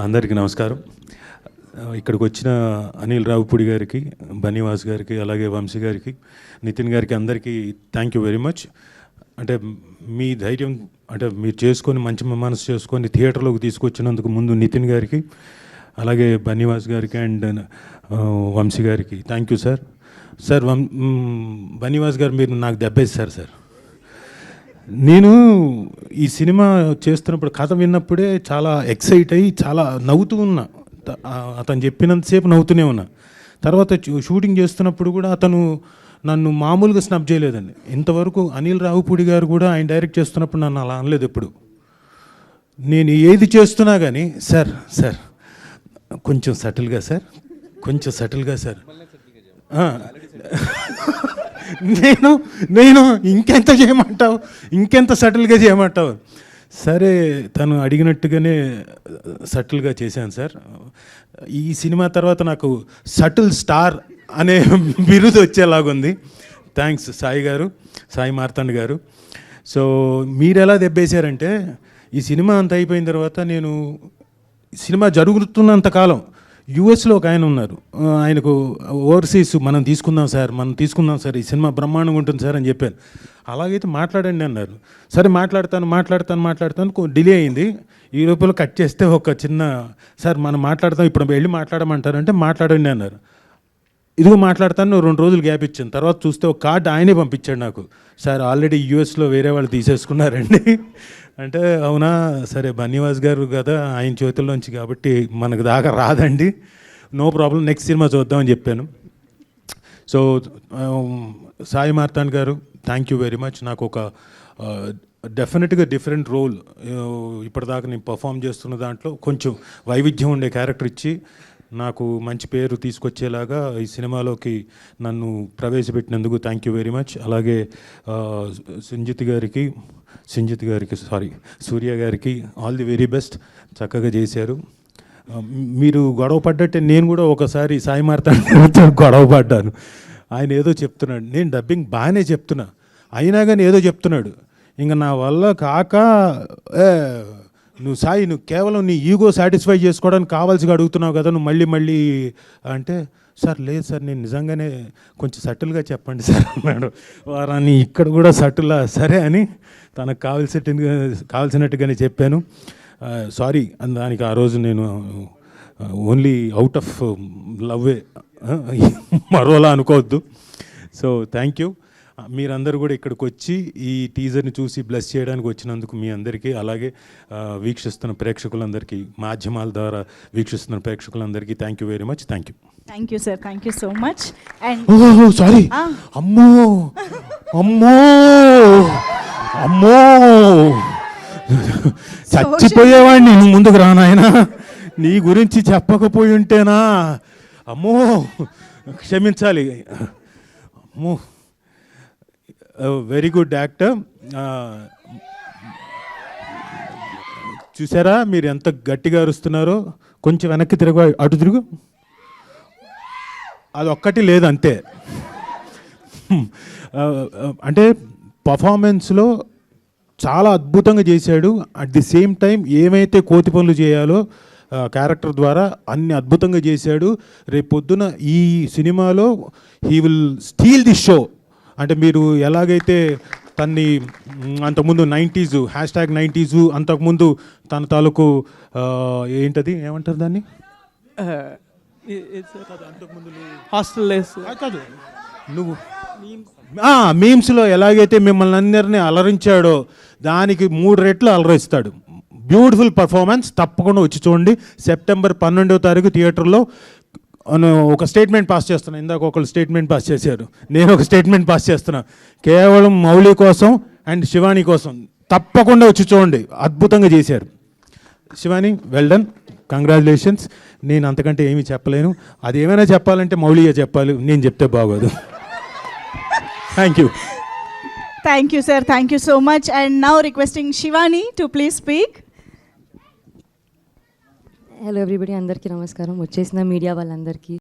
అందరికీ నమస్కారం. ఇక్కడికి వచ్చిన అనిల్ రావుపూడి గారికి, బన్నీవాస్ గారికి, అలాగే వంశీ గారికి, నితిన్ గారికి అందరికీ థ్యాంక్ యూ వెరీ మచ్. అంటే మీ ధైర్యం, అంటే మీరు చేసుకొని మంచి మనసు చేసుకొని థియేటర్లోకి తీసుకొచ్చినందుకు ముందు నితిన్ గారికి, అలాగే బన్నీవాస్ గారికి అండ్ వంశీ గారికి thank you sir. Sir Bunny Vas గారు మీరు నాకు దెబ్బేస్తారు సార్. నేను ఈ సినిమా చేస్తున్నప్పుడు కథ విన్నప్పుడే చాలా ఎక్సైట్ అయ్యి చాలా నవ్వుతూ ఉన్నా. అతను చెప్పినంతసేపు నవ్వుతూనే ఉన్నా. తర్వాత షూటింగ్ చేస్తున్నప్పుడు కూడా అతను నన్ను మామూలుగా స్నబ్ చేయలేదండి. ఇంతవరకు అనిల్ రావుపూడి గారు కూడా ఆయన డైరెక్ట్ చేస్తున్నప్పుడు నన్ను అలా అనలేదు ఎప్పుడు. నేను ఏది చేస్తున్నా కానీ సార్ సార్ కొంచెం సటిల్గా సార్, కొంచెం సటిల్గా సార్, నేను ఇంకెంత చేయమంటావు, ఇంకెంత సటిల్గా చేయమంటావు. సరే తను అడిగినట్టుగానే సటిల్గా చేశాను సార్. ఈ సినిమా తర్వాత నాకు సటిల్ స్టార్ అనే బిరుదు వచ్చేలాగుంది. థ్యాంక్స్ సాయి గారు, సాయి మార్తాండ్ గారు. సో మీరు ఎలా దెబ్బేశారంటే, ఈ సినిమా అంత అయిపోయిన తర్వాత నేను సినిమా జరుగుతున్నంతకాలం యూఎస్లో ఒక ఆయన ఉన్నారు, ఆయనకు ఓవర్సీస్ మనం తీసుకుందాం సార్, ఈ సినిమా బ్రహ్మాండంగా ఉంటుంది సార్ అని చెప్పాను. అలాగైతే మాట్లాడండి అన్నారు. సరే మాట్లాడతాను డిలే అయింది. ఈ లోపల కట్ చేస్తే ఒక చిన్న సార్ మనం మాట్లాడతాం, ఇప్పుడు వెళ్ళి మాట్లాడమంటారంటే మాట్లాడండి అన్నారు. ఇదిగో మాట్లాడతాను, 2 రోజులు గ్యాప్ ఇచ్చాను. తర్వాత చూస్తే ఒక కార్డు ఆయనే పంపించాడు నాకు, సార్ ఆల్రెడీ యూఎస్లో వేరే వాళ్ళు తీసేసుకున్నారండి అంటే అవునా, సరే బన్నీవాస్ గారు కదా ఆయన చేతుల్లోంచి కాబట్టి మనకు దాకా రాదండి, నో ప్రాబ్లం, నెక్స్ట్ సినిమా చూద్దామని చెప్పాను. సో సాయి మార్తాండ్ గారు థ్యాంక్ యూ వెరీ మచ్. నాకు ఒక డెఫినెట్గా డిఫరెంట్ రోల్, ఇప్పటిదాకా నేను పర్ఫామ్ చేస్తున్న దాంట్లో కొంచెం వైవిధ్యం ఉండే క్యారెక్టర్ ఇచ్చి నాకు మంచి పేరు తీసుకొచ్చేలాగా ఈ సినిమాలోకి నన్ను ప్రవేశపెట్టినందుకు థ్యాంక్ యూ వెరీ మచ్. అలాగే సూర్య గారికి ఆల్ ది వెరీ బెస్ట్, చక్కగా చేశారు. మీరు గొడవ పడ్డట్టే నేను కూడా ఒకసారి సాయి మార్తాండ్ గొడవ పడ్డాను. ఆయన ఏదో చెప్తున్నాడు, నేను డబ్బింగ్ బాగానే చెప్తున్నా, అయినా కానీ ఏదో చెప్తున్నాడు. ఇంకా నా వల్ల కాక నువ్వు సాయి, నువ్వు కేవలం నీ ఈగో సాటిస్ఫై చేసుకోవడానికి కావాల్సిగా అడుగుతున్నావు కదా, నువ్వు మళ్ళీ అంటే సార్ లేదు సార్ నేను నిజంగానే కొంచెం సటిల్గా చెప్పండి సార్ అన్నాడు. వారాన్ని ఇక్కడ కూడా సటిల్లా సరే అని తనకు కావాల్సినట్టుగానే చెప్పాను. సారీ దానికి ఆ రోజు నేను ఓన్లీ అవుట్ ఆఫ్ లవ్వే, మరోలా అనుకోవద్దు. So thank you. మీరందరూ కూడా ఇక్కడికి వచ్చి ఈ టీజర్ని చూసి బ్లెస్ చేయడానికి వచ్చినందుకు మీ అందరికీ, అలాగే వీక్షిస్తున్న ప్రేక్షకులందరికీ, మాధ్యమాల ద్వారా వీక్షిస్తున్న ప్రేక్షకులందరికీ thank you very much. Thank you sir, thank you so much. And sorry, అమ్మో చచ్చిపోయేవాడిని, నువ్వు ముందుకు రానాయనా, నీ గురించి చెప్పకపోయి ఉంటేనా, అమ్మో క్షమించాలి. అమ్మో వెరీ గుడ్ యాక్టర్. చూసారా మీరు ఎంత గట్టిగా అరుస్తున్నారో, కొంచెం వెనక్కి అటు తిరుగు, అది ఒక్కటి లేదు అంతే. అంటే పర్ఫార్మెన్స్లో చాలా అద్భుతంగా చేశాడు. అట్ ది సేమ్ టైం ఏమైతే కోతి పనులు చేయాలో క్యారెక్టర్ ద్వారా అన్ని అద్భుతంగా చేశాడు. రేపు పొద్దున ఈ సినిమాలో he will steel the show. అంటే మీరు ఎలాగైతే తన్ని అంతకుముందు 90s #90s అంతకుముందు తన తాలూకు ఏంటది ఏమంటారు దాన్ని, కాదు నువ్వు మీమ్స్లో ఎలాగైతే మిమ్మల్ని అందరినీ అలరించాడో దానికి 3 రెట్లు అలరిస్తాడు. బ్యూటిఫుల్ పర్ఫార్మెన్స్, తప్పకుండా వచ్చి చూడండి. సెప్టెంబర్ 12వ తారీఖు థియేటర్లో ఒక స్టేట్మెంట్ పాస్ చేస్తున్నా. ఇందాక ఒకళ్ళు స్టేట్మెంట్ పాస్ చేశారు, నేను ఒక స్టేట్మెంట్ పాస్ చేస్తున్నా. కేవలం మౌలి కోసం అండ్ శివాని కోసం తప్పకుండా వచ్చి చూడండి, అద్భుతంగా చేశారు. Shivani well done, congratulations. నేను అంతకంటే ఏమీ చెప్పలేను. అది ఏమైనా చెప్పాలంటే మౌలియే చెప్పాలి, నేను చెప్తే బాగోదు. Thank you. Thank you, sir. Thank you so much. And now requesting Shivani to please speak. Hello everybody, అందరికీ నమస్కారం. వచ్చేసిన మీడియా వాళ్ళందరికీ